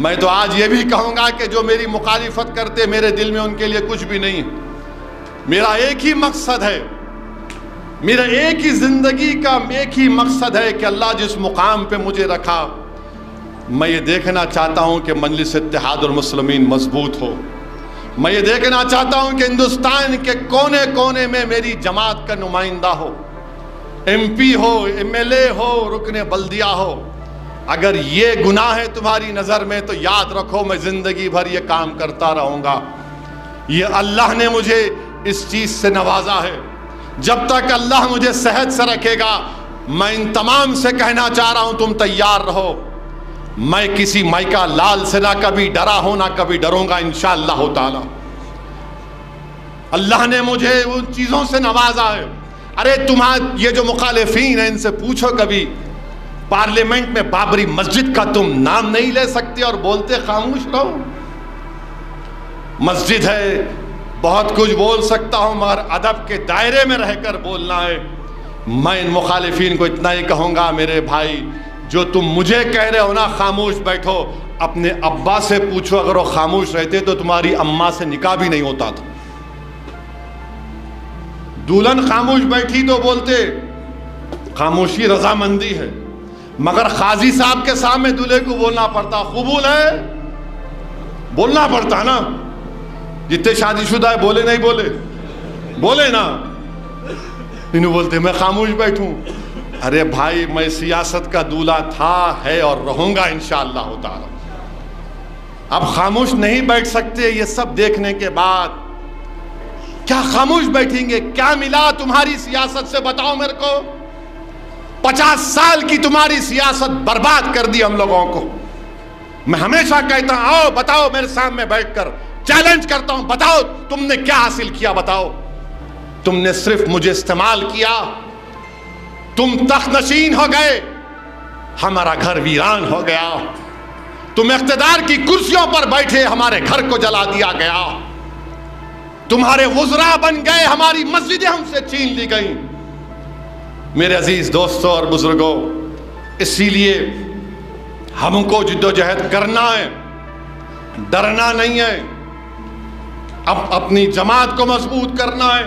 میں تو آج یہ بھی کہوں گا کہ جو میری مخالفت کرتے میرے دل میں ان کے لیے کچھ بھی نہیں. میرا ایک ہی مقصد ہے, میرا ایک ہی زندگی کا ایک ہی مقصد ہے کہ اللہ جس مقام پہ مجھے رکھا, میں یہ دیکھنا چاہتا ہوں کہ مجلس اتحاد المسلمین مضبوط ہو. میں یہ دیکھنا چاہتا ہوں کہ ہندوستان کے کونے کونے میں میری جماعت کا نمائندہ ہو, ایم پی ہو, ایم ایل اے ہو, رکن بلدیہ ہو. اگر یہ گناہ ہے تمہاری نظر میں تو یاد رکھو میں زندگی بھر یہ کام کرتا رہوں گا. یہ اللہ نے مجھے اس چیز سے نوازا ہے. جب تک اللہ مجھے صحت سے رکھے گا, میں ان تمام سے کہنا چاہ رہا ہوں تم تیار رہو. میں کسی مائکا لال سے نہ کبھی ڈرا ہوں نہ کبھی ڈروں گا انشاءاللہ تعالی. اللہ نے مجھے ان چیزوں سے نوازا ہے. ارے تمہارے یہ جو مخالفین ہیں ان سے پوچھو کبھی پارلیمنٹ میں بابری مسجد کا تم نام نہیں لے سکتے اور بولتے خاموش رہو. مسجد ہے, بہت کچھ بول سکتا ہوں مگر ادب کے دائرے میں رہ کر بولنا ہے. میں ان مخالفین کو اتنا ہی کہوں گا میرے بھائی, جو تم مجھے کہہ رہے ہو نا خاموش بیٹھو, اپنے ابا سے پوچھو اگر وہ خاموش رہتے تو تمہاری اماں سے نکاح بھی نہیں ہوتا تھا. دلہن خاموش بیٹھی تو بولتے خاموشی رضامندی ہے, مگر قاضی صاحب کے سامنے دلہے کو بولنا پڑتا قبول ہے, بولنا پڑتا نا. جتنے شادی شدہ ہے بولے نہیں بولے, بولے نا. انہوں بولتے میں خاموش بیٹھوں. ارے بھائی میں سیاست کا دولہا تھا, ہے اور رہوں گا انشاءاللہ تعالی. اب خاموش نہیں بیٹھ سکتے یہ سب دیکھنے کے بعد. کیا خاموش بیٹھیں گے؟ کیا ملا تمہاری سیاست سے بتاؤ میرے کو. 50 سال کی تمہاری سیاست برباد کر دی ہم لوگوں کو. میں ہمیشہ کہتا ہوں آؤ بتاؤ میرے سامنے بیٹھ کر, چیلنج کرتا ہوں بتاؤ تم نے کیا حاصل کیا. بتاؤ تم نے صرف مجھے استعمال کیا, تم تخت نشین ہو گئے, ہمارا گھر ویران ہو گیا. تم اقتدار کی کرسیوں پر بیٹھے, ہمارے گھر کو جلا دیا گیا. تمہارے وزراء بن گئے, ہماری مسجدیں ہم سے چھین لی گئیں. میرے عزیز دوستوں اور بزرگوں, اسی لیے ہم کو جدوجہد کرنا ہے, ڈرنا نہیں ہے. اب اپنی جماعت کو مضبوط کرنا ہے.